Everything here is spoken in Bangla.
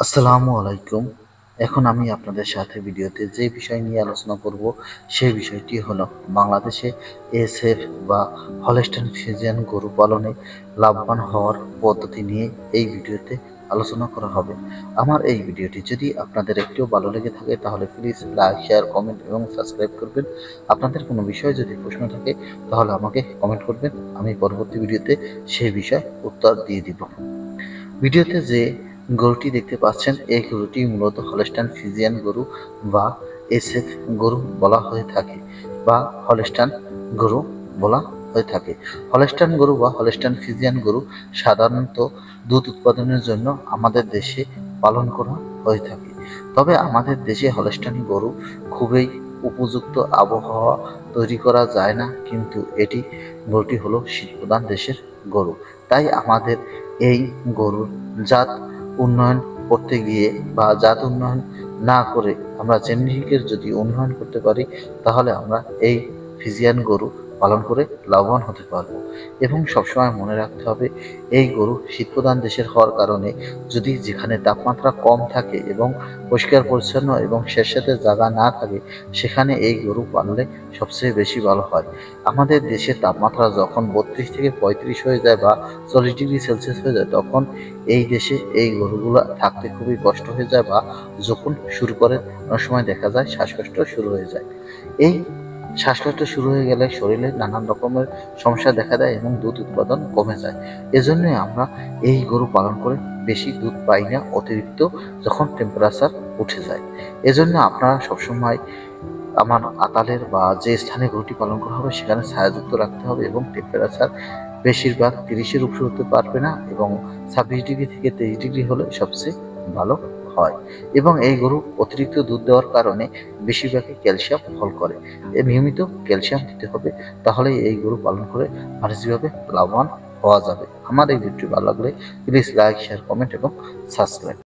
আসসালামু আলাইকুম। এখন আমি আপনাদের সাথে ভিডিওতে যে বিষয় নিয়ে আলোচনা করব সেই বিষয়টি হলো বাংলাদেশে এসএফ বা হলস্টাইন ফ্রিজিয়ান গরু পালনে লাভবান হওয়ার পদ্ধতি নিয়ে এই ভিডিওতে আলোচনা করা হবে। আমার এই ভিডিওটি যদি আপনাদের একটু ভালো লেগে থাকে তাহলে প্লিজ লাইক, শেয়ার, কমেন্ট এবং সাবস্ক্রাইব করবেন। আপনাদের কোনো বিষয়ে যদি প্রশ্ন থাকে তাহলে আমাকে কমেন্ট করবেন, আমি পরবর্তী ভিডিওতে সেই বিষয়ে উত্তর দিয়ে দিব। ভিডিওতে যে গরুটি দেখতে পাচ্ছেন এই গরুটি মূলত হলস্টাইন ফ্রিজিয়ান গরু বা এসএফ গরু বলা হয়ে থাকে বা হলস্টাইন গরু বলা হয়ে থাকে। হলস্টাইন গরু বা হলস্টাইন ফ্রিজিয়ান গরু সাধারণত দুধ উৎপাদনের জন্য আমাদের দেশে পালন করা হয়ে থাকে। তবে আমাদের দেশে হলস্টাইন গরু খুবই উপযুক্ত আবহাওয়া তৈরি করা যায় না, কিন্তু গরুটি হলো শীতপ্রধান দেশের গরু। তাই আমাদের এই গরুর জাত উন্নয়ন করতে গিয়ে বা জাত উন্নয়ন না করে আমরা জেনেটিকের যদি উন্নয়ন করতে পারি তাহলে আমরা এই ফ্রিজিয়ান গরু পালন করে লাভবান হতে পারবো। এবং সবসময় মনে রাখতে হবে এই গরু শীতপ্রধান দেশের হওয়ার কারণে যদি যেখানে তাপমাত্রা কম থাকে এবং পরিষ্কার পরিচ্ছন্ন এবং স্যাঁতসেঁতে জায়গা না থাকে সেখানে এই গরু পাললে সবচেয়ে বেশি ভালো হয়। আমাদের দেশের তাপমাত্রা যখন 32 থেকে 35 হয়ে যায় বা 40 ডিগ্রি সেলসিয়াস হয়ে যায় তখন এই দেশে এই গরুগুলো থাকতে খুবই কষ্ট হয়ে যায় বা যখন শুরু করে অনেক সময় দেখা যায় শ্বাসকষ্ট শুরু হয়ে যায়। এই শ্বাসকষ্ট শুরু হয়ে গেলে শরীরে নানান রকমের সমস্যা দেখা দেয় এবং দুধ উৎপাদন কমে যায়। এজন্যই আমরা এই গরু পালন করে বেশি দুধ পাই না অতিরিক্ত যখন টেম্পারেচার উঠে যায়। এজন্য আপনারা সবসময় আমার আতালের বা যে স্থানে গরুটি পালন করা হবে সেখানে ছায়াযুক্ত রাখতে হবে এবং টেম্পারেচার বেশিরভাগ 30-এর উপরে হতে পারবে না এবং 26 ডিগ্রি থেকে 23 ডিগ্রি হলে সবচেয়ে ভালো হয়। এবং এই গরু অতিরিক্ত দুধ দেওয়ার কারণে বেশিরভাগই ক্যালসিয়াম ফল করে। নিয়মিত ক্যালসিয়াম দিতে হবে, তাহলে এই গরু পালন করে বাণিজ্যিকভাবে লাভবান হওয়া যাবে। আমার এই ভিডিওটি ভালো লাগলে প্লিজ লাইক, শেয়ার, কমেন্ট এবং সাবস্ক্রাইব।